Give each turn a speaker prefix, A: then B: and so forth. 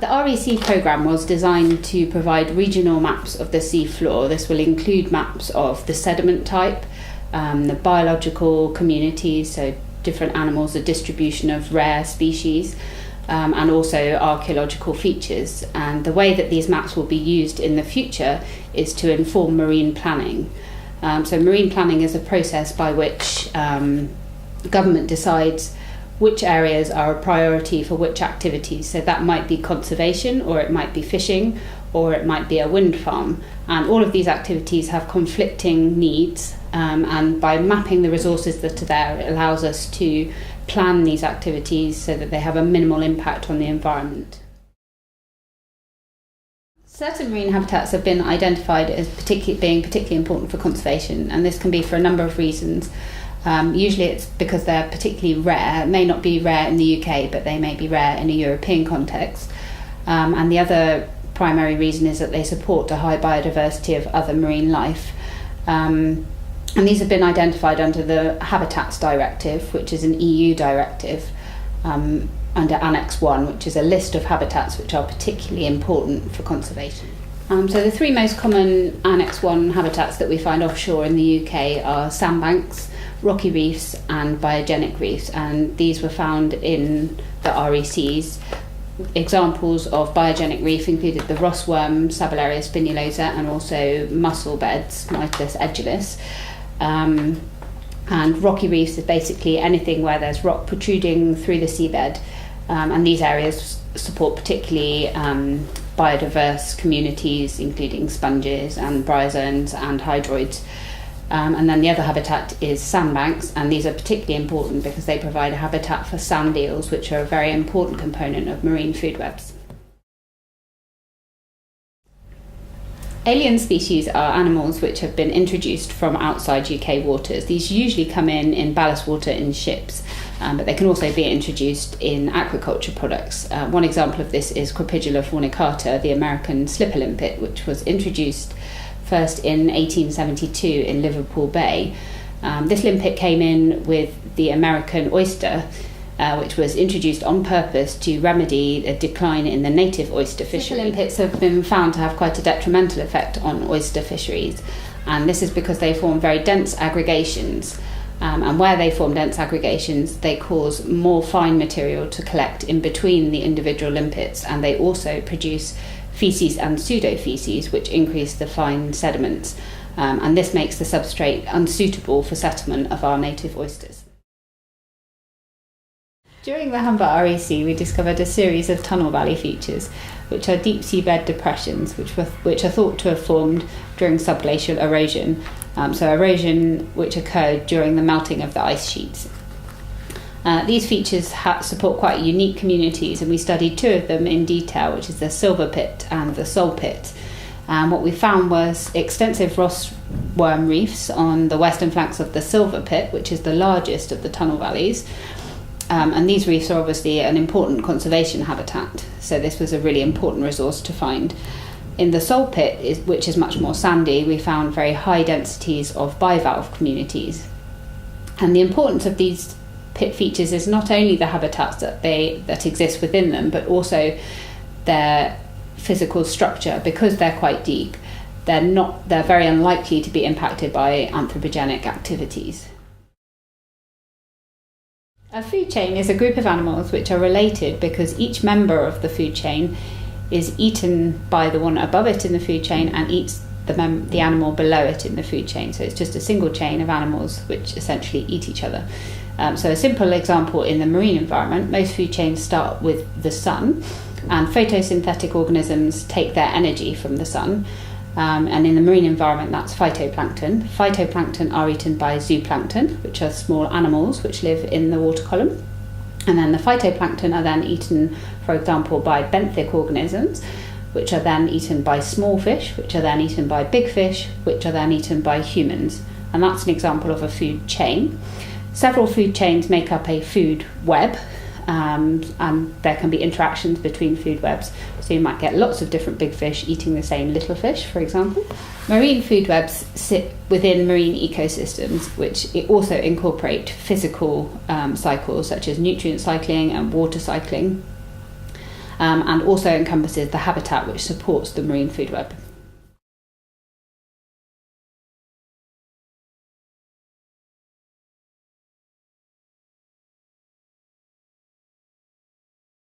A: The REC programme was designed to provide regional maps of the seafloor. This will include maps of the sediment type, the biological communities, so different animals, the distribution of rare species, and also archaeological features. And the way that these maps will be used in the future is to inform marine planning. So marine planning is a process by which government decides which areas are a priority for which activities. So that might be conservation, or it might be fishing, or it might be a wind farm. And all of these activities have conflicting needs, and by mapping the resources that are there, it allows us to plan these activities so that they have a minimal impact on the environment. Certain marine habitats have been identified as being particularly important for conservation, and this can be for a number of reasons. Usually it's because they're particularly rare. It may not be rare in the UK, but they may be rare in a European context. And the other primary reason is that they support a high biodiversity of other marine life. And these have been identified under the Habitats Directive, which is an EU directive, under Annex 1, which is a list of habitats which are particularly important for conservation. So the three most common Annex 1 habitats that we find offshore in the UK are sandbanks, rocky reefs and biogenic reefs, and these were found in the RECs. Examples of biogenic reef included the Ross worm, Sabellaria spinulosa, and also mussel beds, Mytilus edulis. And rocky reefs is basically anything where there's rock protruding through the seabed, and these areas support particularly biodiverse communities, including sponges and bryozoans and hydroids. And then the other habitat is sandbanks, and these are particularly important because they provide a habitat for sand eels, which are a very important component of marine food webs. Alien species are animals which have been introduced from outside UK waters. These usually come in ballast water in ships, but they can also be introduced in aquaculture products. One example of this is Crepidula fornicata, the American slipper limpet, which was introduced first in 1872 in Liverpool Bay. This limpet came in with the American oyster, which was introduced on purpose to remedy a decline in the native oyster fishery. Slipper limpets have been found to have quite a detrimental effect on oyster fisheries, and this is because they form very dense aggregations. And where they form dense aggregations, they cause more fine material to collect in between the individual limpets, and they also produce feces and pseudo-feces, which increase the fine sediments, and this makes the substrate unsuitable for settlement of our native oysters. During the Humber REC, we discovered a series of tunnel valley features, which are deep seabed depressions, which are thought to have formed during subglacial erosion, so erosion which occurred during the melting of the ice sheets. These features support quite unique communities, and we studied two of them in detail, which is the Silver Pit and the Sole Pit. What we found was extensive Ross worm reefs on the western flanks of the Silver Pit, which is the largest of the tunnel valleys. And these reefs are obviously an important conservation habitat, so this was a really important resource to find. In the Sole Pit, which is much more sandy, we found very high densities of bivalve communities. And the importance of these pit features is not only the habitats that exist within them, but also their physical structure. Because they're quite deep, they're very unlikely to be impacted by anthropogenic activities. A food chain is a group of animals which are related because each member of the food chain is eaten by the one above it in the food chain and eats the animal below it in the food chain. So it's just a single chain of animals which essentially eat each other. So a simple example in the marine environment, most food chains start with the sun, and photosynthetic organisms take their energy from the sun. And in the marine environment, that's phytoplankton. Phytoplankton are eaten by zooplankton, which are small animals which live in the water column. And then the phytoplankton are then eaten, for example, by benthic organisms, which are then eaten by small fish, which are then eaten by big fish, which are then eaten by humans. And that's an example of a food chain. Several food chains make up a food web, and there can be interactions between food webs. So you might get lots of different big fish eating the same little fish, for example. Marine food webs sit within marine ecosystems, which also incorporate physical cycles such as nutrient cycling and water cycling. and also encompasses the habitat which supports the marine food web.